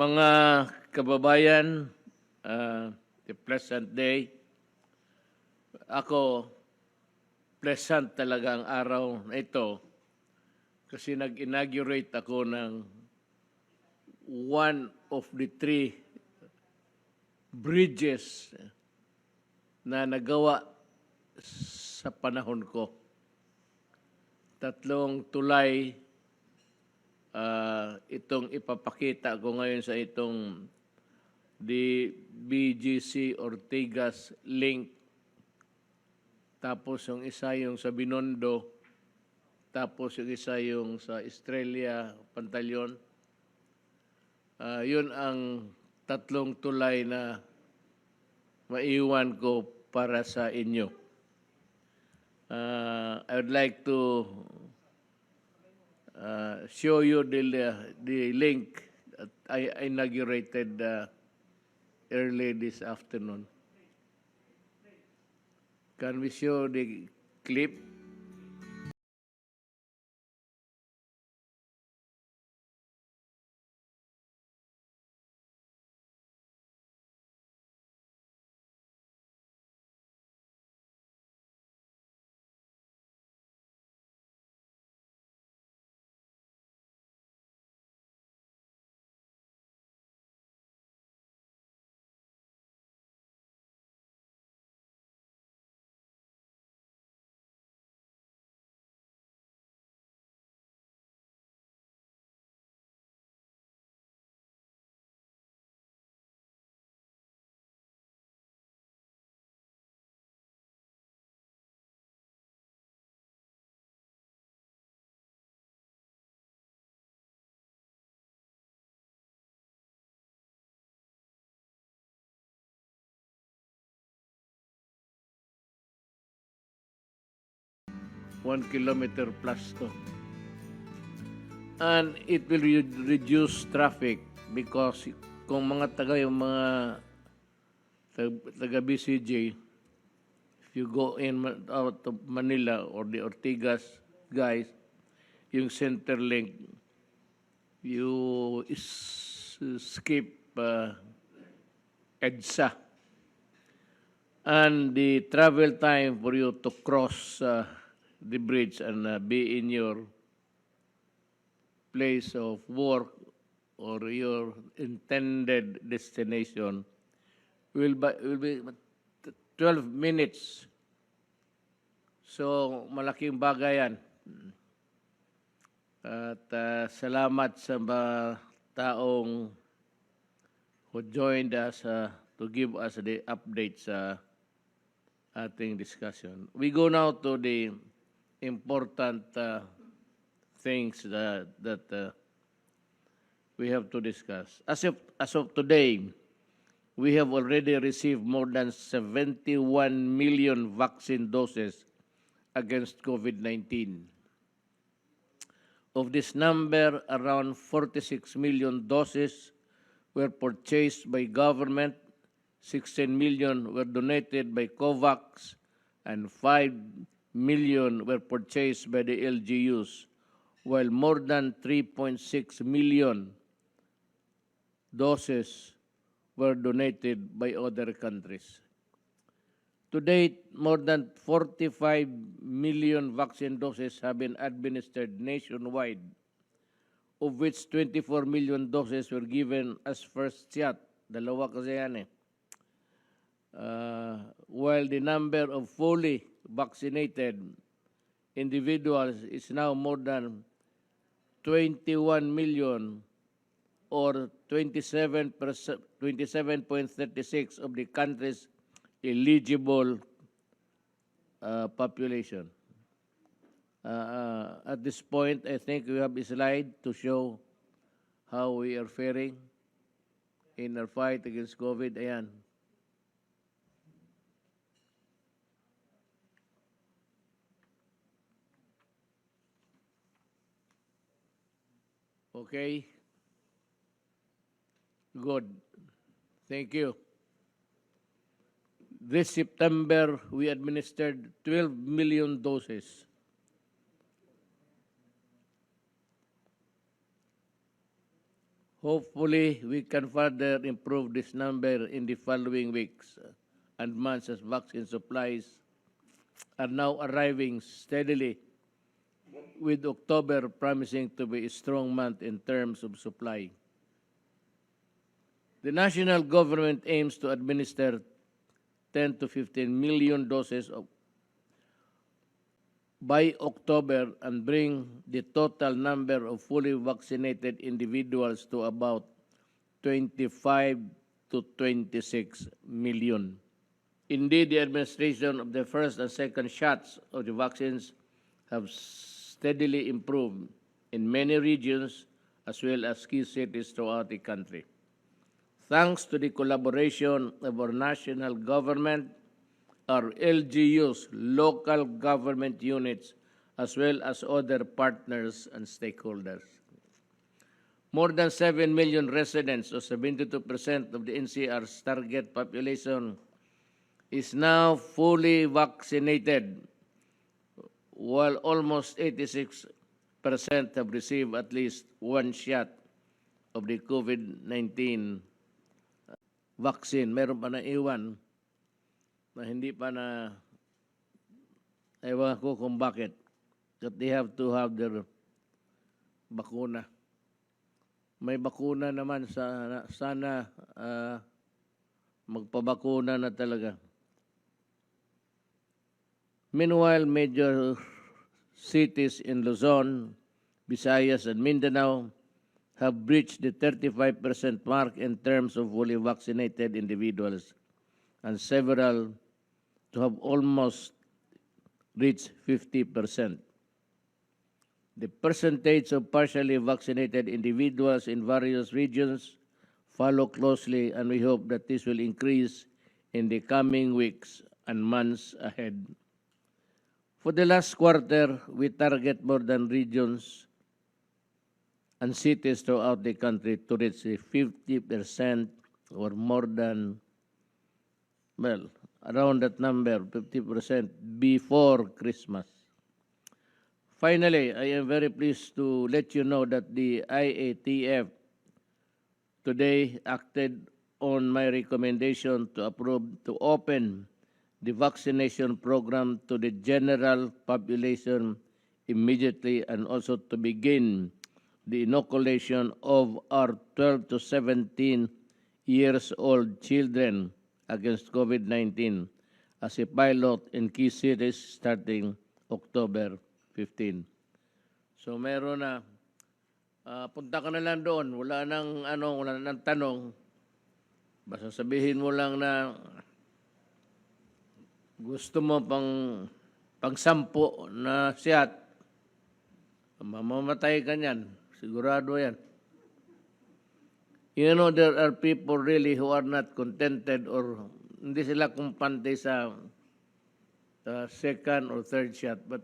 Mga kababayan, a pleasant day. Ako, pleasant talaga ang araw na ito kasi nag-inaugurate ako ng one of the three bridges na nagawa sa panahon ko. 3 tulay itong ipapakita ko ngayon sa itong the BGC Ortigas link. Tapos yung isa yung sa Binondo. Tapos yung isa yung sa Estrella, Pantaleon. Yun ang 3 tulay na maiwan ko para sa inyo. I would like to show you the link that I inaugurated early this afternoon. Can we show the clip? One kilometer plus to. And it will reduce traffic because kung mga yung mga taga BCJ, if you go in out of Manila or the Ortigas guys, yung center link, you skip EDSA. And the travel time for you to cross the bridge and be in your place of work or your intended destination will be 12 minutes. So, malaking bagay yan. At salamat sa mga taong who joined us to give us the updates sa ating discussion. We go now to the important things that we have to discuss. As of today, we have already received more than 71 million vaccine doses against COVID-19. Of this number, around 46 million doses were purchased by government, 16 million were donated by COVAX, and 5 million were purchased by the LGUs, while more than 3.6 million doses were donated by other countries. To date, more than 45 million vaccine doses have been administered nationwide, of which 24 million doses were given as first shot. Dalawa kasi yan eh. While the number of fully vaccinated individuals is now more than 21 million or 27.36% of the country's eligible population. At this point, I think we have a slide to show how we are faring in our fight against COVID. Ayan. Okay. Good. Thank you. This September, we administered 12 million doses. Hopefully, we can further improve this number in the following weeks and months as vaccine supplies are now arriving steadily, with October promising to be a strong month in terms of supply. The national government aims to administer 10 to 15 million doses by October and bring the total number of fully vaccinated individuals to about 25 to 26 million. Indeed, the administration of the first and second shots of the vaccines have steadily improved in many regions as well as key cities throughout the country. Thanks to the collaboration of our national government, our LGUs, local government units, as well as other partners and stakeholders. More than 7 million residents, or 72% of the NCR's target population, is now fully vaccinated, while almost 86% have received at least one shot of the COVID-19 vaccine. Meron pa na iwan na hindi pa na, ewan ko kung bakit, that they have to have their bakuna. May bakuna naman, sana magpabakuna na talaga. Meanwhile, major cities in Luzon, Visayas, and Mindanao have breached the 35% mark in terms of fully vaccinated individuals, and several to have almost reached 50%. The percentage of partially vaccinated individuals in various regions follow closely, and we hope that this will increase in the coming weeks and months ahead. For the last quarter, we target more than regions and cities throughout the country to reach 50% or more than, well, around that number, 50% before Christmas. Finally, I am very pleased to let you know that the IATF today acted on my recommendation to approve to open the vaccination program to the general population immediately, and also to begin the inoculation of our 12 to 17 years old children against COVID-19 as a pilot in key cities starting October 15. So meron na, punta ka na lang doon, wala nang tanong, basta sabihin mo lang na gusto mo pang 10 na shot, mamamatay ka niyan, sigurado yan. You know, there are people really who are not contented or hindi sila kumpante sa second or third shot. But,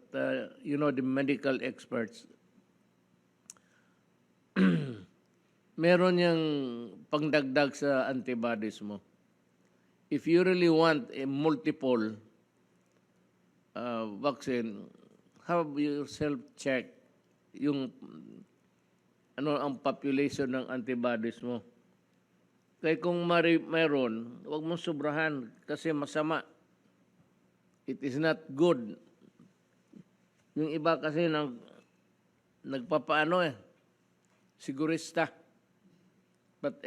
you know, the medical experts, meron yung pangdagdag sa antibodies mo. If you really want a multiple vaccine, have yourself check yung ang population ng antibodies mo. Kaya kung mayroon, huwag mong sobrahan kasi masama. It is not good. Yung iba kasi nagpapaano sigurista. But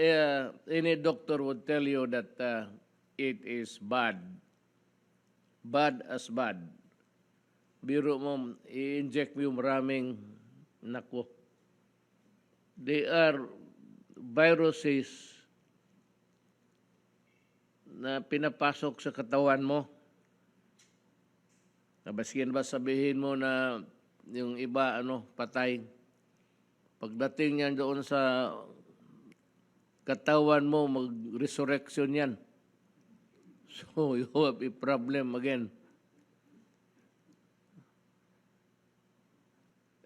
any doctor would tell you that it is bad. Bad as bad. Biro mo, i-inject mo yung maraming, nako. They are viruses na pinapasok sa katawan mo. Nabaskin ba sabihin mo na yung iba, patay. Pagdating yan doon sa katawan mo, mag-resurrection yan. So you have a problem again.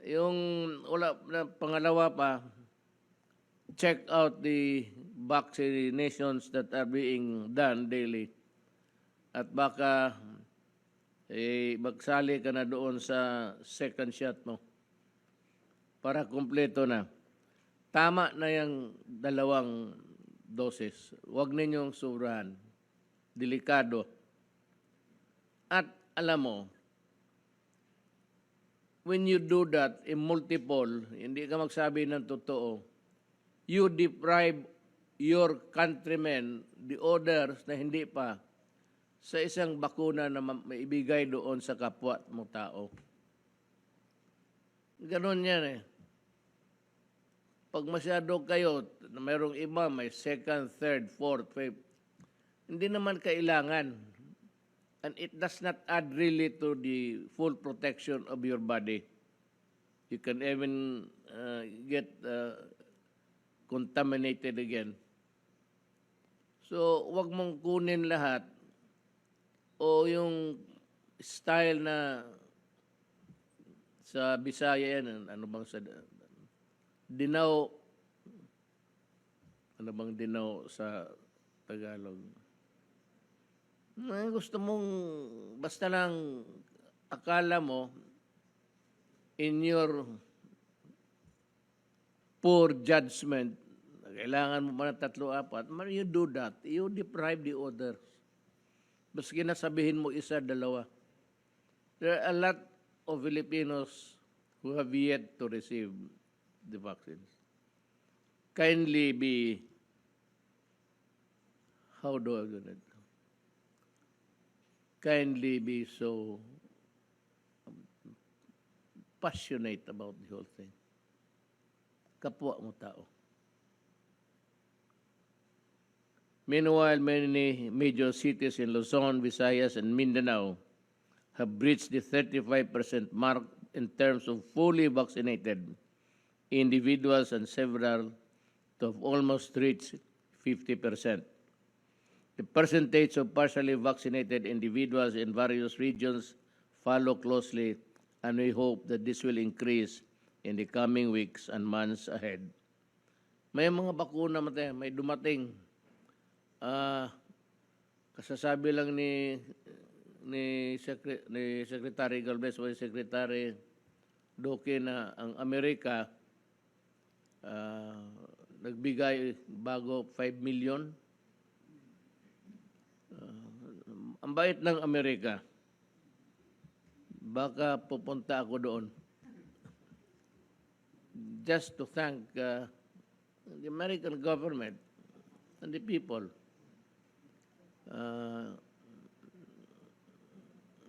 Yung pangalawa pa, check out the vaccinations that are being done daily. At baka magsali ka na doon sa second shot mo para kumpleto na. tama na yung dalawang doses. Huwag ninyong sobrahan. Delikado. At alam mo, when you do that in multiple, hindi ka magsabi ng totoo, you deprive your countrymen, the others na hindi pa, sa isang bakuna na maibigay doon sa kapwa mong tao. Ganon yan eh. Pag masyado kayo, mayroong iba, may second, third, fourth, fifth, hindi naman kailangan. And it does not add really to the full protection of your body. You can even get contaminated again. So, wag mong kunin lahat o yung style na sa Bisaya yan, ano bang sa dinaw, ano bang dinaw sa Tagalog? Gusto mong, basta lang akala mo, in your poor judgment, kailangan mo pa ng 3-4, you do that, you deprive the others. Baski nasabihin mo 1, 2. There are a lot of Filipinos who have yet to receive the vaccines. Kindly be, how do I do it? Kindly be so passionate about the whole thing. Kapwa mo tao. Meanwhile, many major cities in Luzon, Visayas, and Mindanao have breached the 35% mark in terms of fully vaccinated individuals and several to have almost reached 50%. The percentage of partially vaccinated individuals in various regions follow closely, and we hope that this will increase in the coming weeks and months ahead. May mga bakuna may dumating. Kasasabi lang ni Secretary Galvez o Secretary Roque na ang Amerika nagbigay bago 5 million. Ang bait ng Amerika. Baka pupunta ako doon. Just to thank the American government and the people.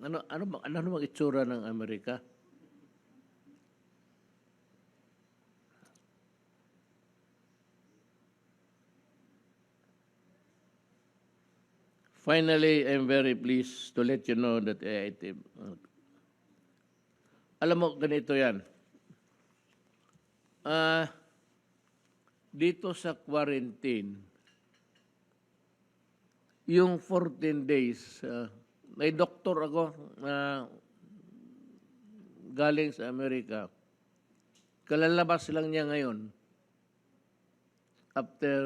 Ano bang itsura ng Amerika? Finally, I'm very pleased to let you know that alam mo, ganito yan. Dito sa quarantine, yung 14 days, may doktor ako na galing sa Amerika. Kalalabas lang niya ngayon after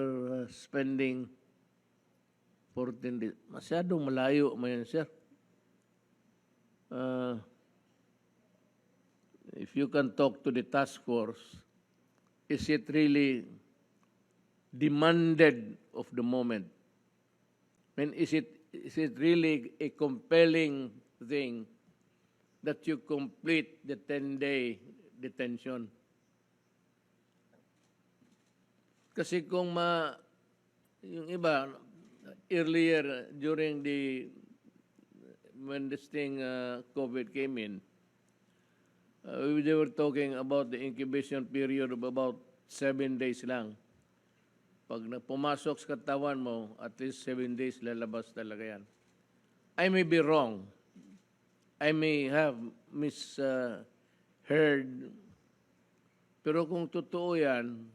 spending 14 days. Masyadong malayo mo yan, sir. If you can talk to the task force, is it really demanded of the moment? And is it really a compelling thing that you complete the 10-day detention? Kasi kung yung iba, earlier during when this thing COVID came in, they were talking about the incubation period of about 7 days lang. Pag pumasok sa katawan mo, at least 7 days lalabas talaga yan. I may be wrong. I may have misheard. Pero kung totoo yan,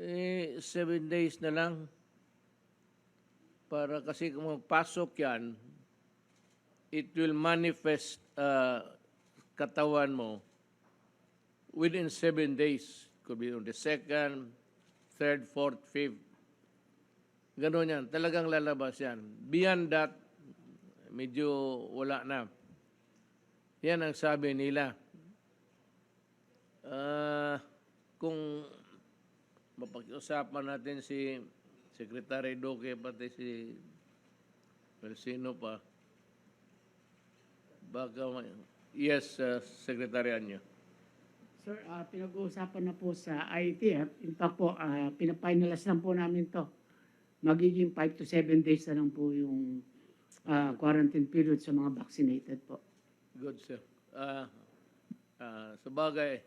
7 days na lang. Para kasi kung magpasok yan, it will manifest katawan mo within 7 days. Could be on the 2nd, 3rd, 4th, 5th. Ganon yan. Talagang lalabas yan. Beyond that, medyo wala na. Yan ang sabi nila. Kung mapag-usapan natin si Secretary Roque pati si Persino pa. Baka yes, Secretary Anyo. Sir, pinag-uusapan na po sa IETF. In fact po, pinapinalas lang po namin to. Magiging 5 to 7 days na lang po yung quarantine period sa mga vaccinated po. Good, sir. Sa bagay,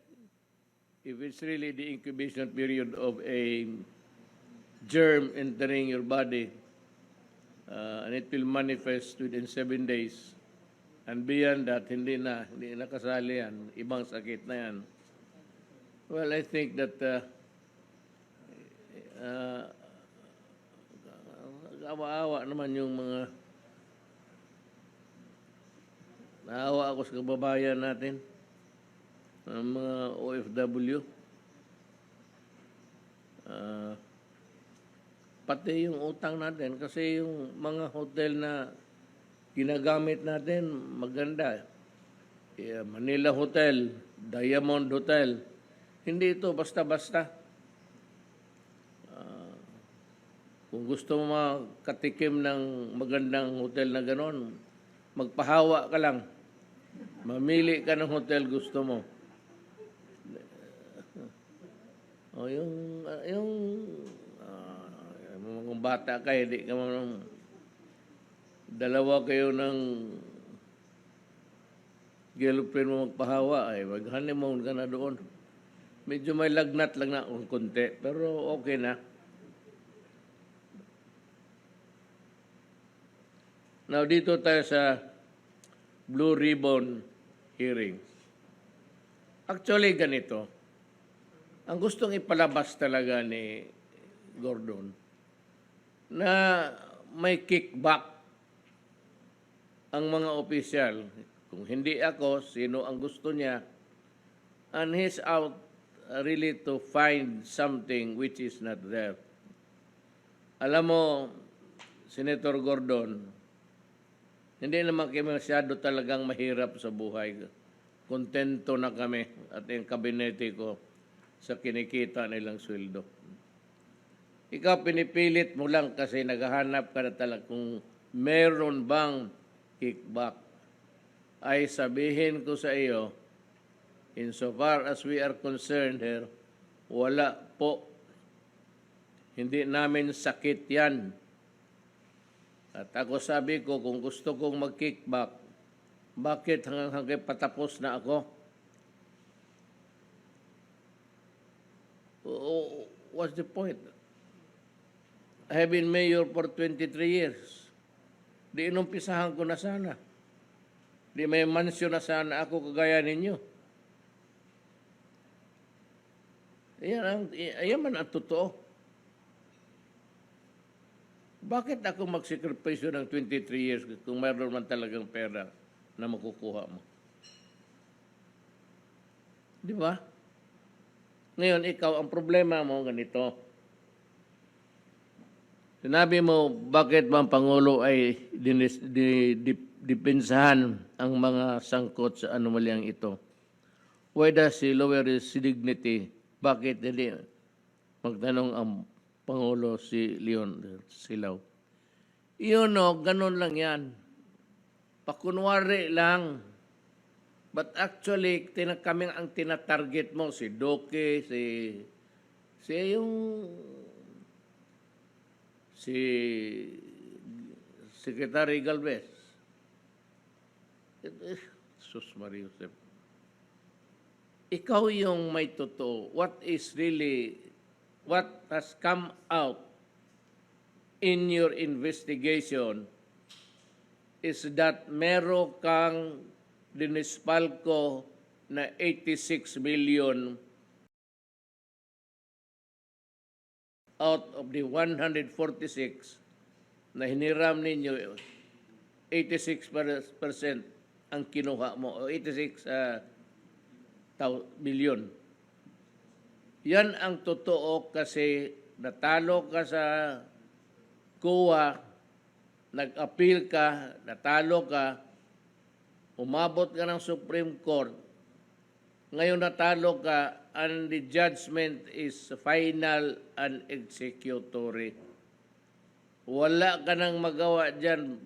if it's really the incubation period of a germ entering your body, and it will manifest within 7 days, and beyond that, hindi na kasali yan, ibang sakit na yan. Well, I think that awa-awa naman yung mga naawa ako sa kababayan natin, ang mga OFW. Pati yung utang natin kasi yung mga hotel na ginagamit natin maganda. Manila Hotel, Diamond Hotel. Hindi ito basta-basta. Kung gusto mo makatikim ng magandang hotel na gano'n, magpahawa ka lang. Mamili ka ng hotel gusto mo. O kung bata ka, hindi ka dalawa kayo ng girlfriend mo magpahawa, ay mag-honeymoon ka na doon. Medyo may lagnat lang na kung konti, pero okay na. Now, dito tayo sa Blue Ribbon hearings. Actually, ganito. Ang gustong ipalabas talaga ni Gordon na may kickback ang mga opisyal. Kung hindi ako, sino ang gusto niya? And he's out really to find something which is not there. Alam mo, Senator Gordon, hindi naman kami masyado talagang mahirap sa buhay. Kontento na kami at yung kabinete ko sa kinikita nilang sweldo. Ikaw pinipilit mo lang kasi naghahanap ka na talaga kung meron bang kickback. Ay sabihin ko sa iyo, insofar as we are concerned here, wala po. Hindi namin sakit yan. At ako sabi ko, kung gusto kong mag-kickback, bakit hanggang patapos na ako? What's the point? I have been mayor for 23 years. Di inumpisahan ko na sana. Di may mansyon na sana ako kagaya ninyo. Ayan man ang totoo. Bakit ako magsikripisyo ng 23 years kung mayroon man talagang pera na makukuha mo? Di ba? Ngayon, ikaw, ang problema mo ganito. Sinabi mo, bakit ba ang Pangulo ay dipinsahan ang mga sangkot sa anomalyang ito? Why does he lower his dignity? Bakit hindi magtanong ang Pangulo si Leon Silaw? Yun o, ganun lang yan. Pakunwari lang. But actually, kami ang tinatarget mo, si Roque, si Secretary Galvez. Sus Maria Josep. Ikaw yung may totoo. What has come out in your investigation is that meron kang dinispalko na 86 million out of the 146 na hiniram ninyo, 86% ang kinuha mo, o 86 million. Yan ang totoo kasi natalo ka sa COA, nag-appeal ka, natalo ka, umabot ka ng Supreme Court, Ngayon natalo ka and the judgment is final and executory. Wala ka nang magawa dyan,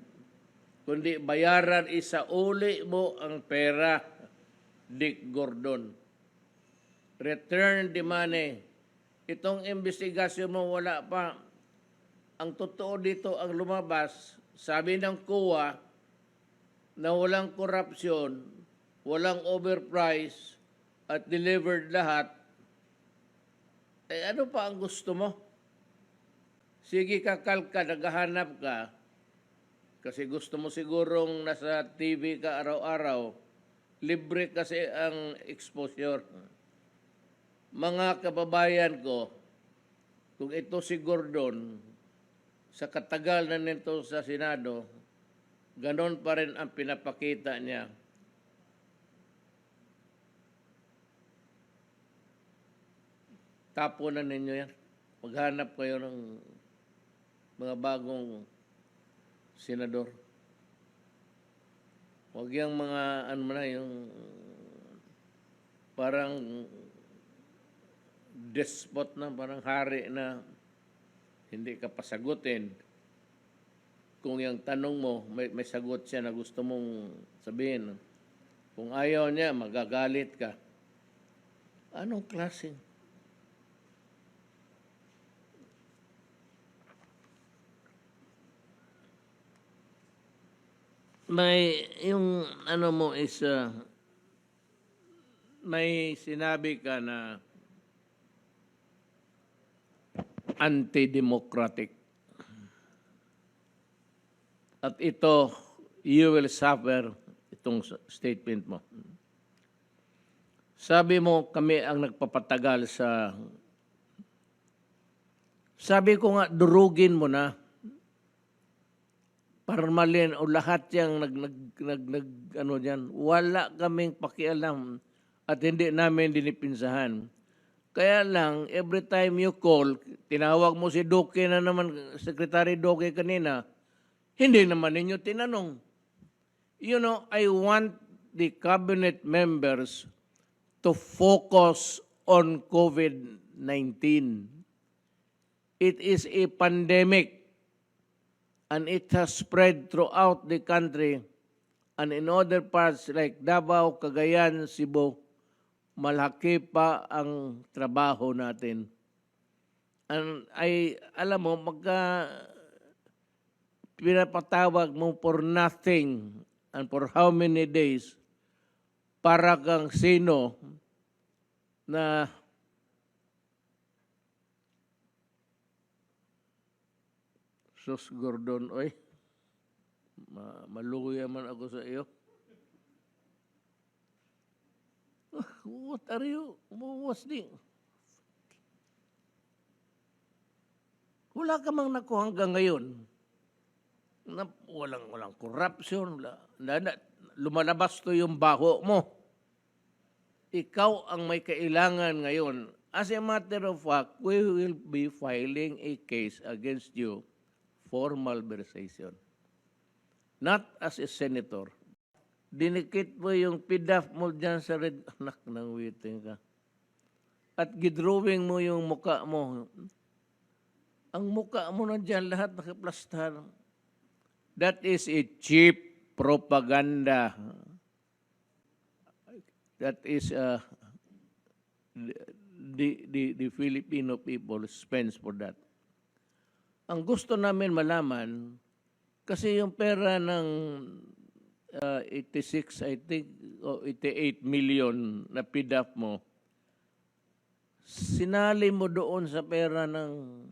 kundi bayaran isa uli mo ang pera, Dick Gordon. Return the money. Itong investigasyon mo wala pa. Ang totoo dito ang lumabas, sabi ng COA na walang korupsyon, walang overprice, at delivered lahat. Eh ano pa ang gusto mo? Sige kakalka, naghahanap ka, kasi gusto mo sigurong nasa TV ka araw-araw, libre kasi ang exposure. Mga kababayan ko, kung ito si Gordon, sa katagal na nito sa Senado, ganon pa rin ang pinapakita niya. Tapunan ninyo yan. Maghanap kayo ng mga bagong senador. Huwag yung mga, ano na, yung parang despot na, parang hari na hindi ka pasagutin. Kung yung tanong mo, may sagot siya na gusto mong sabihin. Kung ayaw niya, magagalit ka. Anong klaseng? May, yung ano mo is, may sinabi ka na anti-democratic. At ito, you will suffer itong statement mo. Sabi mo, kami ang nagpapatagal sa... Sabi ko nga, durugin mo na. Parmalin o lahat yung ano diyan, wala kaming pakialam at hindi namin dinipinsahan. Kaya lang, every time you call, tinawag mo si Roque na naman, Secretary Roque kanina, hindi naman ninyo tinanong. You know, I want the cabinet members to focus on COVID-19. It is a pandemic. And it has spread throughout the country and in other parts like Davao, Cagayan, Cebu, malaki pa ang trabaho natin. And alam mo, pinapatawag mo for nothing and for how many days para kang sino na Sus Gordon, oy. Maluya man ako sa iyo. What are you? What's the... Wala ka mang nakuha hanggang ngayon. Walang corruption. Lumalabas to yung baho mo. Ikaw ang may kailangan ngayon. As a matter of fact, we will be filing a case against you for malversation. Not as a senator. Dinikit mo yung PDAF mo dyan sa red. Anak ng waiting ka. At gidrawing mo yung muka mo. Ang muka mo na dyan, lahat nakiplastar. That is a cheap propaganda. That is the Filipino people spends for that. Ang gusto namin malaman, kasi yung pera ng 86, I think, o 88 million na PDAF mo, sinali mo doon sa pera ng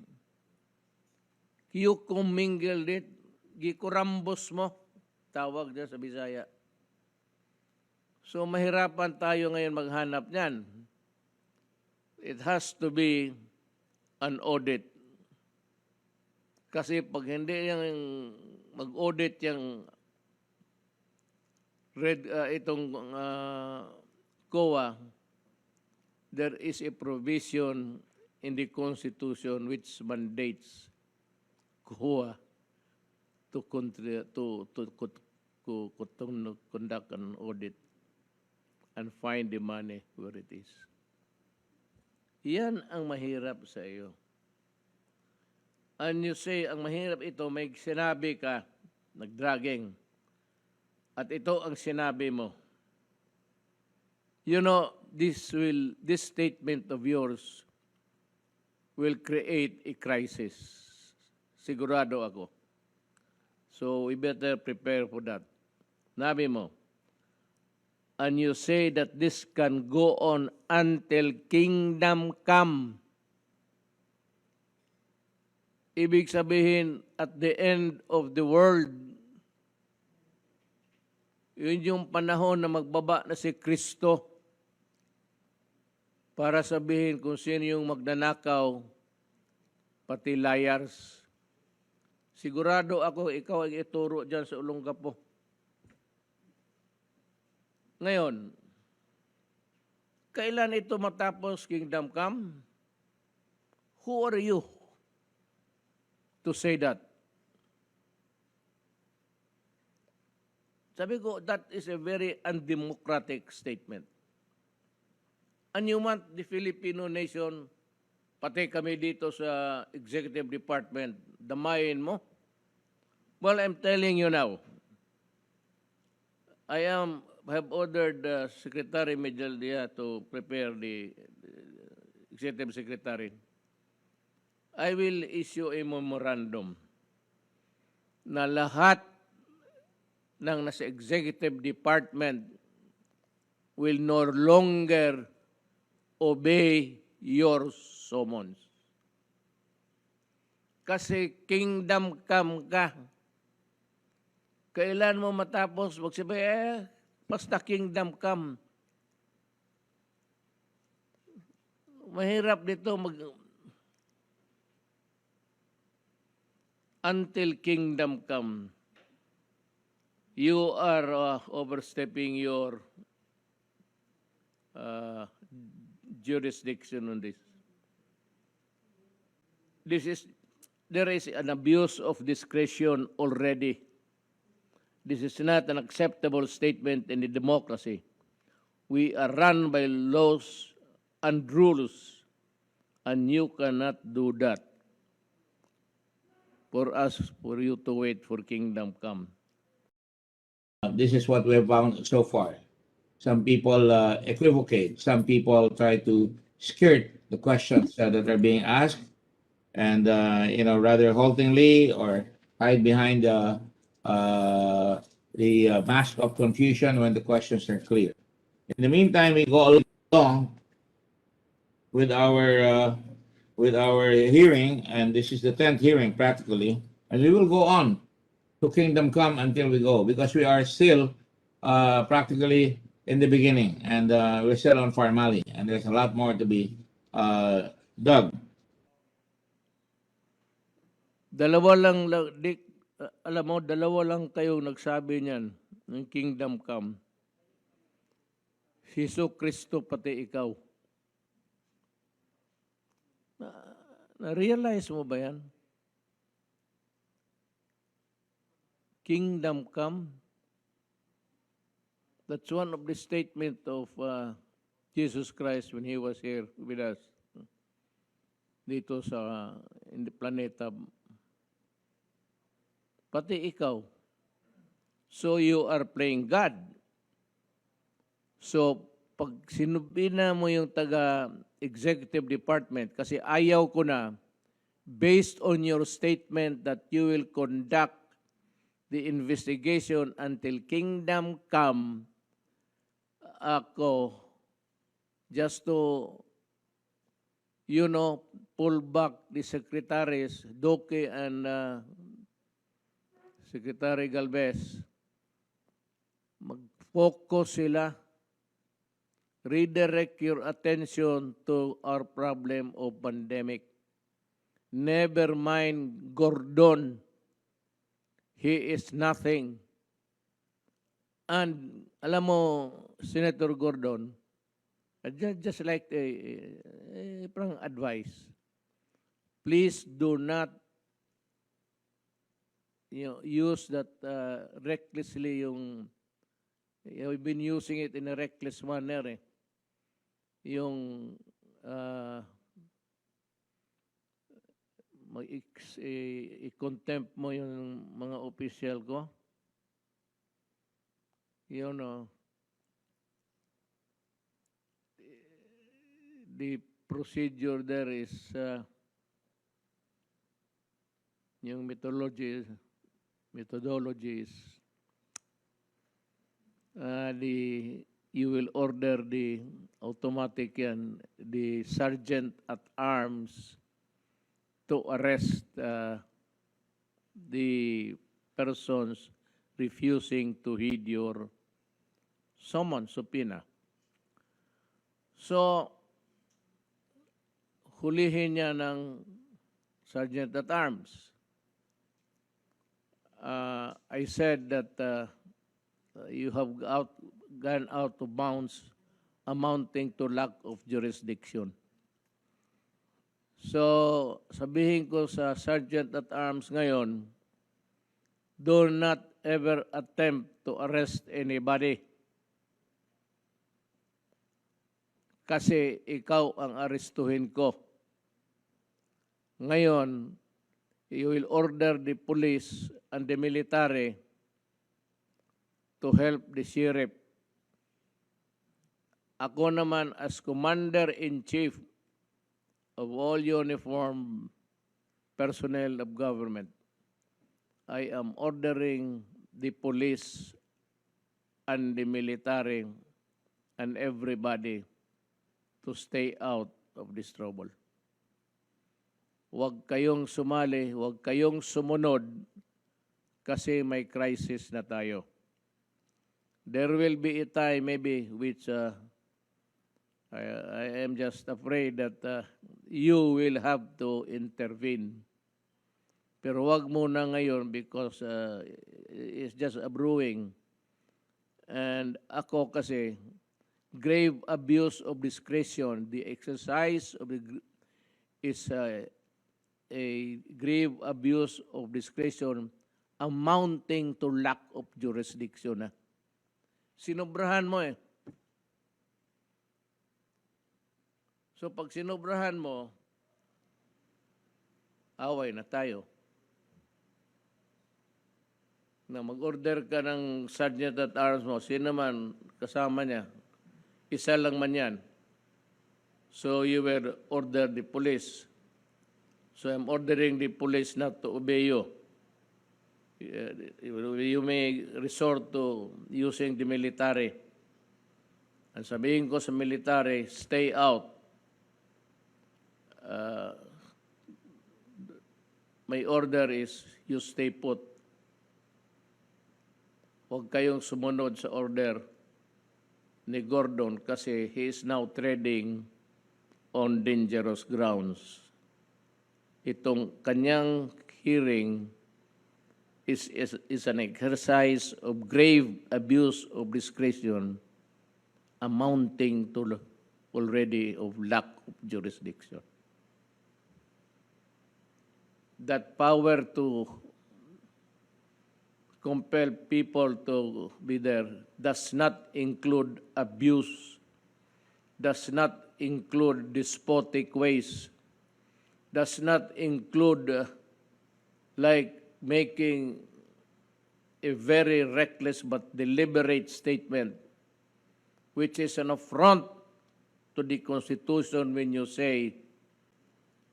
you commingled it, gikurambos mo, tawag dyan sa Bisaya. So mahirapan tayo ngayon maghanap niyan. It has to be an audit. Kasi pag hindi yung mag-audit yung itong COA, there is a provision in the Constitution which mandates COA to conduct an audit. and find the money where it is. Yan ang mahirap sa iyo. And you say, ang mahirap ito, may sinabi ka, nagdragging, at ito ang sinabi mo. You know, this statement of yours will create a crisis. Sigurado ako. So we better prepare for that. Nabi mo, and you say that this can go on until kingdom come. Ibig sabihin, at the end of the world, yun yung panahon na magbaba na si Kristo para sabihin kung sino yung magnanakaw, pati liars. Sigurado ako, ikaw ang ituro dyan sa Olongapo. Ngayon, kailan ito matapos kingdom come? Who are you to say that? Sabi ko, that is a very undemocratic statement. And you want the Filipino nation, pati kami dito sa executive department, damayin mo? Well, I'm telling you now, I have ordered Secretary Medjaldia to prepare the executive secretary. I will issue a memorandum na lahat ng nasa executive department will no longer obey your summons. Kasi kingdom come ka. Kailan mo matapos magsabi, basta kingdom come. Mahirap dito until kingdom come. You are overstepping your jurisdiction on this. There is an abuse of discretion already. This is not an acceptable statement in a democracy. We are run by laws and rules, and you cannot do that for you to wait for kingdom come. This is what we have found so far. Some people equivocate. Some people try to skirt the questions that are being asked, and rather haltingly or hide behind the mask of confusion when the questions are clear. In the meantime, we go along with our hearing, and this is the 10th hearing practically, and we will go on to kingdom come until we go, because we are still practically in the beginning, and we're still on formally, and there's a lot more to be dug. Alam mo, dalawa lang kayo nagsabi niyan ng kingdom come. Jesu Kristo pati ikaw. Na-realize mo ba yan? Kingdom come. That's one of the statement of Jesus Christ when He was here with us. Dito in the planeta. Pati ikaw. So you are playing God. So pag sinubina mo yung taga-executive department, kasi ayaw ko na, based on your statement that you will conduct the investigation until kingdom come, ako, just to, pull back the secretaries, Roque and Secretary Galvez, mag-focus sila, redirect your attention to our problem of pandemic. Never mind Gordon. He is nothing. And alam mo, Senator Gordon, just like a advice, please do not use that recklessly yung We've been using it in a reckless manner eh. Yung i-contempt mo yung mga opisyal ko. You know, the procedure there is yung methodology is you will order the automatic yan, the sergeant at arms to arrest the persons refusing to heed your summons, subpoena. So, hulihin niya ng sergeant at arms. I said that you have gone out of bounds amounting to lack of jurisdiction. So, sabihin ko sa sergeant at arms ngayon, do not ever attempt to arrest anybody. Kasi ikaw ang arestuhin ko. Ngayon, you will order the police and the military to help the sheriff. Ako naman as Commander-in-Chief of all uniformed personnel of government, I am ordering the police and the military and everybody to stay out of this trouble. Huwag kayong sumali, huwag kayong sumunod kasi may crisis na tayo. There will be a time maybe which I am just afraid that you will have to intervene. Pero wag muna ngayon because it's just a brewing. And ako kasi, grave abuse of discretion, the exercise of is a grave abuse of discretion amounting to lack of jurisdiction. Sinobrahan mo eh. So pag sinobrahan mo, away na tayo. Na mag-order ka ng sergeant at arms mo, sino man kasama niya, isa lang man yan. So you will order the police. So I'm ordering the police not to obey you. You may resort to using the military. Ang sabihin ko sa military, stay out. My order is you stay put. Huwag kayong sumunod sa order ni Gordon kasi he is now treading on dangerous grounds. Itong kanyang hearing is an exercise of grave abuse of discretion amounting to already of lack of jurisdiction. That power to compel people to be there does not include abuse, does not include despotic ways, does not include like making a very reckless but deliberate statement, which is an affront to the Constitution when you say,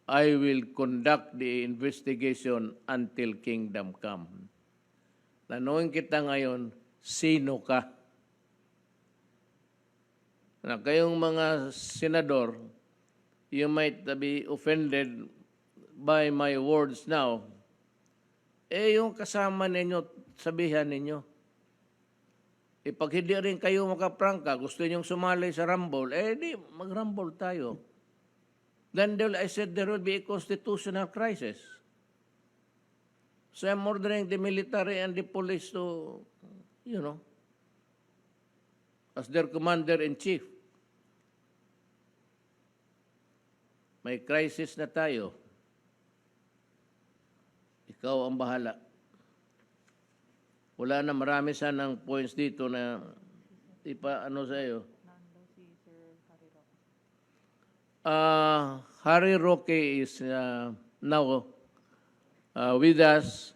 I will conduct the investigation until kingdom come. Tanungin kita ngayon, sino ka? Na kayong mga senador, you might be offended by my words now. Yung kasama ninyo, sabihan ninyo. Pag hindi rin kayo makaprangka, gusto ninyong sumali sa rumble, di mag-rumble tayo. Then I said there will be a constitutional crisis. So I'm ordering the military and the police to, as their commander-in-chief. May crisis na tayo. Ikaw ang bahala. Wala na marami sanang points dito na ipa-ano sa iyo. Harry Roque is now with us,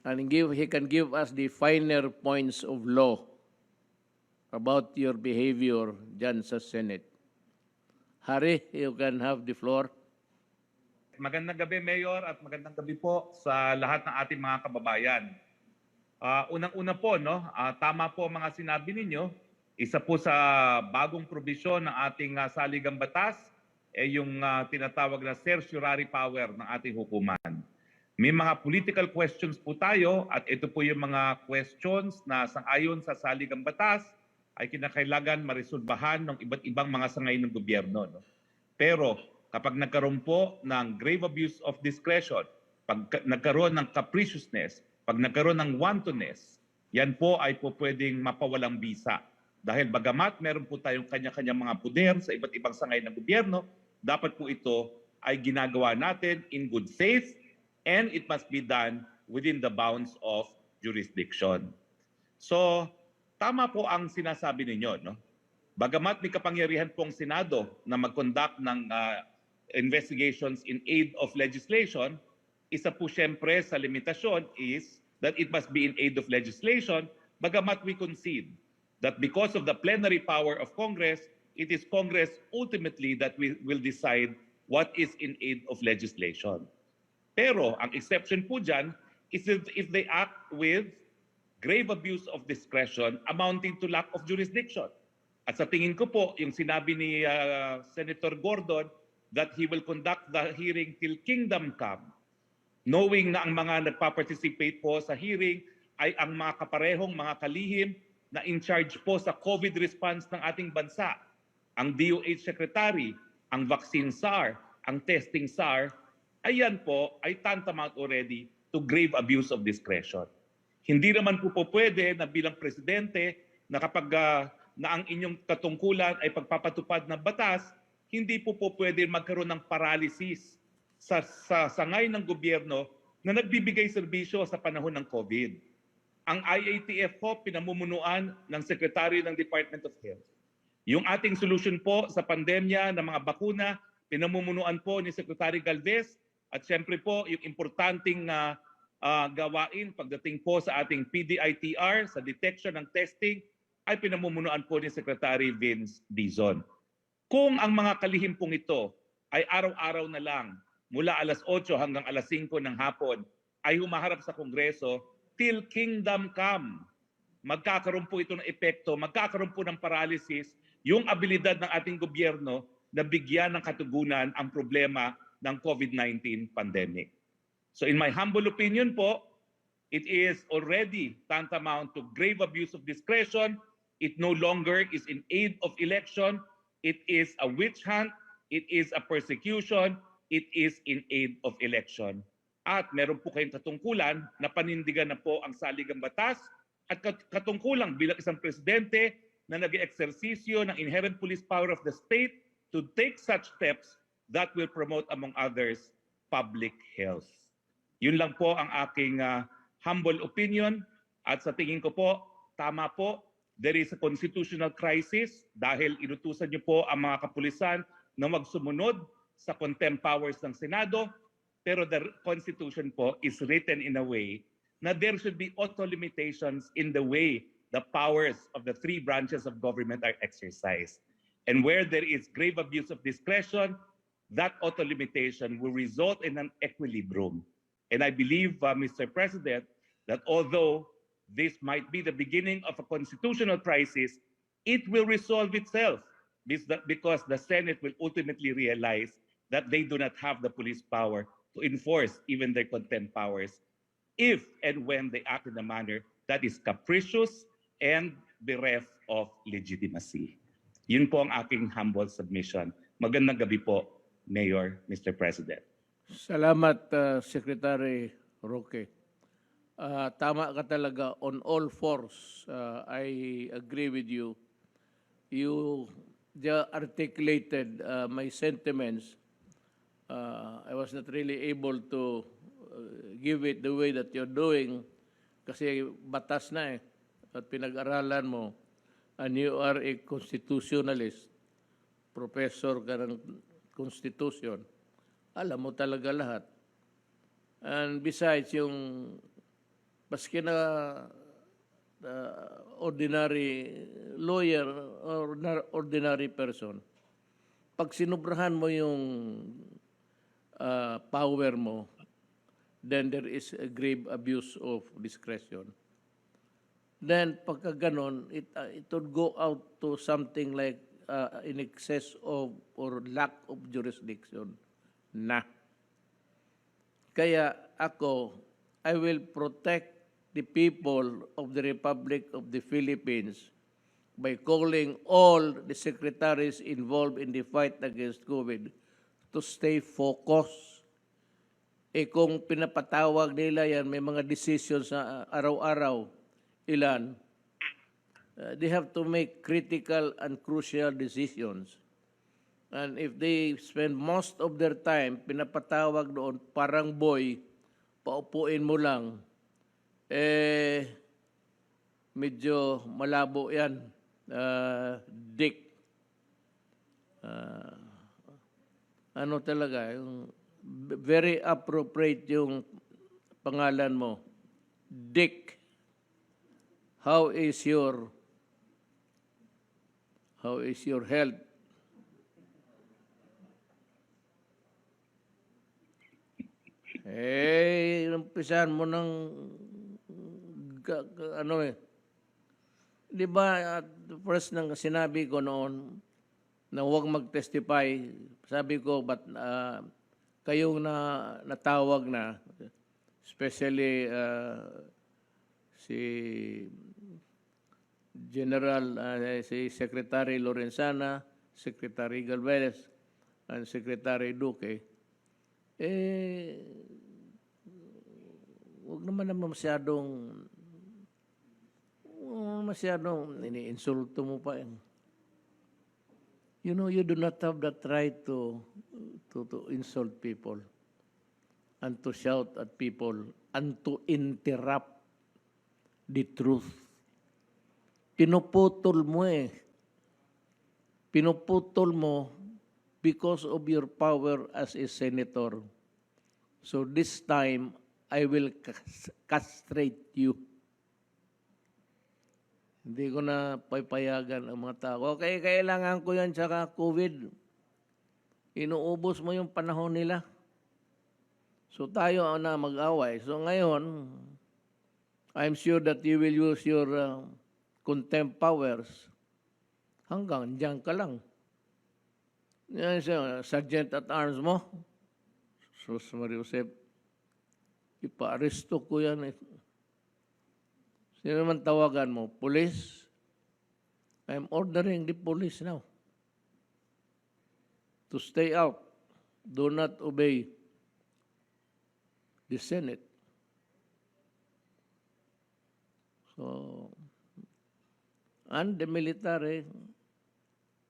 and he can give us the finer points of law about your behavior dyan sa Senate. Harry, you can have the floor. Magandang gabi, Mayor, at magandang gabi po sa lahat ng ating mga kababayan. Unang-una po, no, tama po ang mga sinabi ninyo. Isa po sa bagong probisyon ng ating saligang batas ay yung tinatawag na certiorari power ng ating hukuman. May mga political questions po tayo at ito po yung mga questions na sangayon sa saligang batas ay kinakailangan maresolbahan ng iba't ibang mga sangay ng gobyerno. No? Pero kapag nagkaroon po ng grave abuse of discretion, pag nagkaroon ng capriciousness, pag nagkaroon ng wantonness, yan po ay po pwedeng mapawalang bisa. Dahil bagamat meron po tayong kanya-kanyang mga puder sa iba't ibang sangay ng gobyerno, dapat po ito ay ginagawa natin in good faith and it must be done within the bounds of jurisdiction. So, tama po ang sinasabi ninyo, no? Bagamat may kapangyarihan pong Senado na mag-conduct ng investigations in aid of legislation, isa po siyempre sa limitasyon is that it must be in aid of legislation, bagamat we concede that because of the plenary power of Congress, it is Congress ultimately that will decide what is in aid of legislation. Pero ang exception po dyan is if they act with grave abuse of discretion amounting to lack of jurisdiction. At sa tingin ko po, yung sinabi ni Senator Gordon that he will conduct the hearing till kingdom come, knowing na ang mga nagpa-participate po sa hearing ay ang mga kaparehong mga kalihim na in charge po sa COVID response ng ating bansa. Ang DOH Secretary, ang Vaccine SAR, ang Testing SAR, ayan po ay tantamount already to grave abuse of discretion. Hindi naman po pwede na bilang presidente na kapag na ang inyong katungkulan ay pagpapatupad ng batas, hindi po pwede magkaroon ng paralysis sa sangay ng gobyerno na nagbibigay serbisyo sa panahon ng COVID. Ang IATF po pinamumunuan ng Secretary ng Department of Health. Yung ating solution po sa pandemya ng mga bakuna, pinamumunuan po ni Secretary Galvez at siyempre po yung importanteng gawain pagdating po sa ating PDITR sa detection ng testing ay pinamumunuan po ni Secretary Vince Dizon. Kung ang mga kalihim pong ito ay araw-araw na lang mula alas 8 hanggang alas 5 ng hapon ay humaharap sa Kongreso till kingdom come, magkakaroon po ito ng epekto, magkakaroon po ng paralysis yung abilidad ng ating gobyerno na bigyan ng katugunan ang problema ng COVID-19 pandemic. So in my humble opinion po, it is already tantamount to grave abuse of discretion. It no longer is in aid of election. It is a witch hunt. It is a persecution. It is in aid of election. At meron po kayong katungkulan na panindigan na po ang saligang batas at katungkulang bilang isang presidente na nag-eeksersisyo ng inherent police power of the state to take such steps that will promote, among others, public health. Yun lang po ang aking humble opinion at sa tingin ko po, tama po, there is a constitutional crisis dahil inutusan niyo po ang mga kapulisan na magsumunod sa contempt powers ng Senado, pero the Constitution po is written in a way na there should be auto limitations in the way the powers of the three branches of government are exercised. And where there is grave abuse of discretion, that auto limitation will result in an equilibrium. And I believe, Mr. President, that although this might be the beginning of a constitutional crisis, it will resolve itself because the Senate will ultimately realize that they do not have the police power to enforce even their contempt powers if and when they act in a manner that is capricious and bereft of legitimacy. Yun po ang aking humble submission. Magandang gabi po, Mayor, Mr. President. Salamat, Secretary Roque. Tama ka talaga on all fours. I agree with you. You articulated my sentiments. I was not really able to give it the way that you're doing kasi batas na at pinag-aralan mo. and you are a constitutionalist, professor ka ng constitution, alam mo talaga lahat. And besides, yung maski na ordinary lawyer or ordinary person, pag sinubrahan mo yung power mo, then there is a grave abuse of discretion. Then pagka ganon, it would go out to something like in excess of or lack of jurisdiction na. Kaya ako, I will protect the people of the Republic of the Philippines by calling all the secretaries involved in the fight against COVID to stay focused. Kung pinapatawag nila yan, may mga decisions sa araw-araw, ilan, they have to make critical and crucial decisions. And if they spend most of their time, pinapatawag doon, parang boy, paupuin mo lang, medyo malabo yan, Dick. Ano talaga, yung very appropriate yung pangalan mo, Dick. How is your health? Umpisahan mo ng di ba, first nang sinabi ko noon na huwag mag-testify, sabi ko, but kayong natawag na, especially si General, si Secretary Lorenzana, Secretary Galvez, and Secretary Roque, huwag naman masyadong ini-insulto mo pa yan. You know, you do not have that right to insult people and to shout at people and to interrupt the truth. Pinuputol mo Pinuputol mo because of your power as a senator. So this time, I will castrate you. Hindi ko na papayagan ang mga tao. Okay, kailangan ko yan tsaka COVID. Inuubos mo yung panahon nila. So tayo na mag-away. So ngayon, I'm sure that you will use your contempt powers. Hanggang dyan ka lang. Yan siya, Sergeant at Arms mo. Sus Mariusep, ipa-aresto ko yan. Sino naman tawagan mo? Police? I'm ordering the police now to stay out. Do not obey the Senate. So, and the military,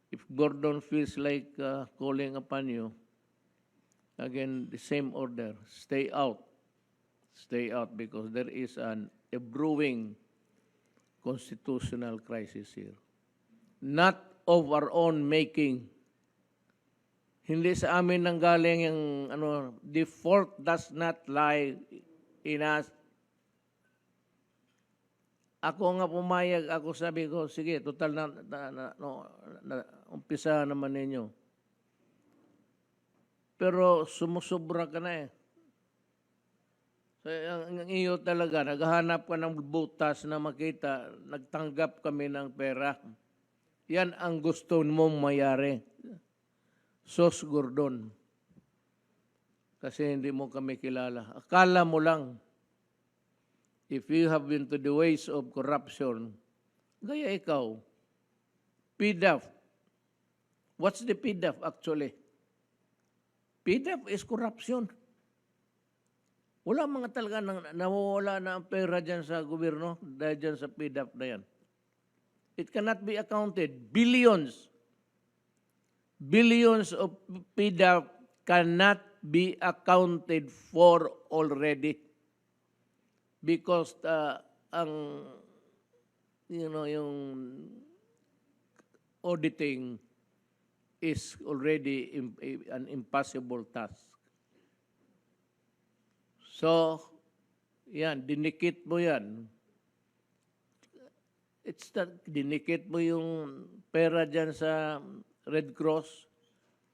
if Gordon feels like calling upon you, again, the same order, stay out. Stay out because there is a brewing constitutional crisis here. Not of our own making. Hindi sa amin nanggaling yung the fault does not lie in us. Ako nga pumayag, ako sabi ko, sige, total umpisa naman ninyo. Pero sumusobra ka na So, ang iyo talaga, naghahanap ka ng butas na makita, nagtanggap kami ng pera. Yan ang gusto mong mayari. Sos Gordon. Kasi hindi mo kami kilala. Akala mo lang, if you have been to the ways of corruption, gaya ikaw, PDEA. What's the PDEA actually? PDEA is corruption. Wala mga talaga nawawala na ang pera dyan sa gobyerno dahil dyan sa PDEA na yan. It cannot be accounted. Billions. Billions of PDEA cannot be accounted for already. Because yung auditing is already an impossible task. So, yan, dinikit mo yan. It's that, dinikit mo yung pera dyan sa Red Cross,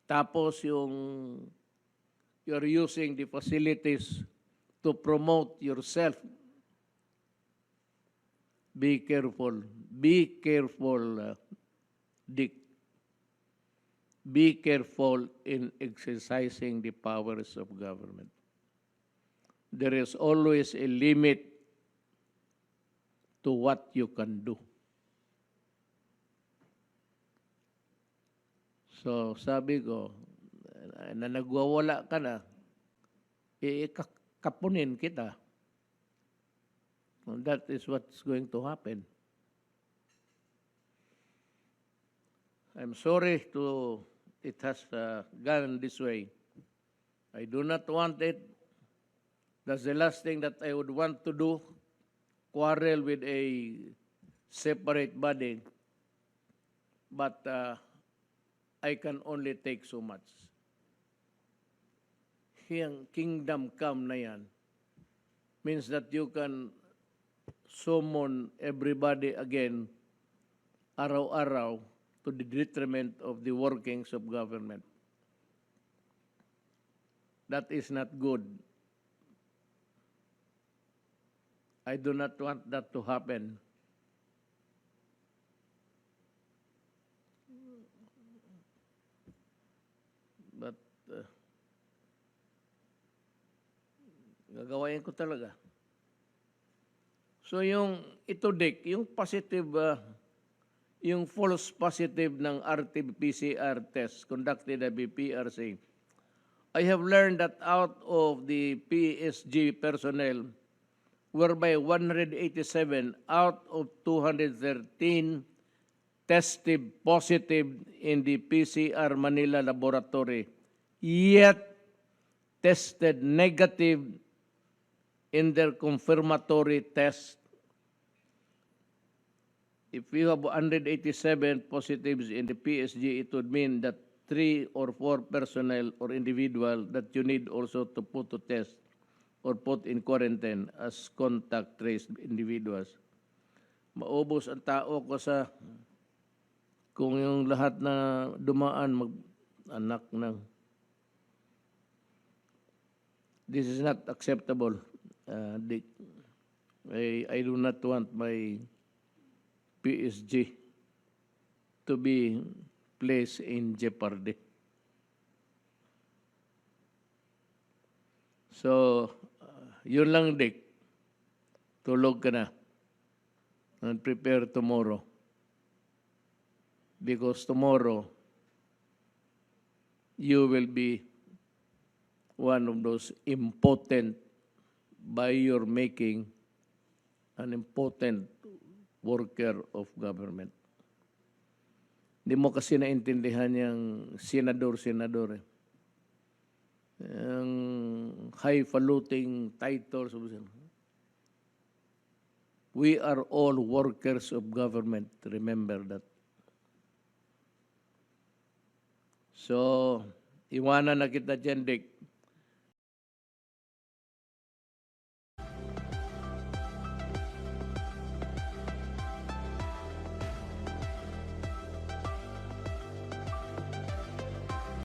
tapos you're using the facilities to promote yourself. Be careful. Be careful, Dick. Be careful in exercising the powers of government. There is always a limit to what you can do. So, sabi ko, na nagwawala ka na, kapunin kita. And that is what's going to happen. I'm sorry it has gone this way. I do not want it. That's the last thing that I would want to do, quarrel with a separate body. But I can only take so much. Yung kingdom come na yan means that you can summon everybody again araw-araw to the detriment of the workings of government. That is not good. I do not want that to happen. But gagawain ko talaga. So yung ito, Dick, yung positive, yung false positive ng RT-PCR test conducted by PRC, I have learned that out of the PSG personnel, whereby 187 out of 213 tested positive in the PCR Manila laboratory, yet tested negative in their confirmatory test. If you have 187 positives in the PSG, it would mean that 3 or 4 personnel or individual that you need also to put to test or put in quarantine as contact traced individuals. Maubos ang tao ko sa kung yung lahat na dumaan mag-anak ng. This is not acceptable, Dick. I do not want my PSG to be placed in jeopardy. So, yun lang, Dick. Tulog ka na. And prepare tomorrow. Because tomorrow, you will be one of those impotent by your making an impotent worker of government. Hindi mo kasi naintindihan yung senador-senador. Yung highfalutin titles. We are all workers of government. Remember that. So, iwanan na kita dyan, Dick.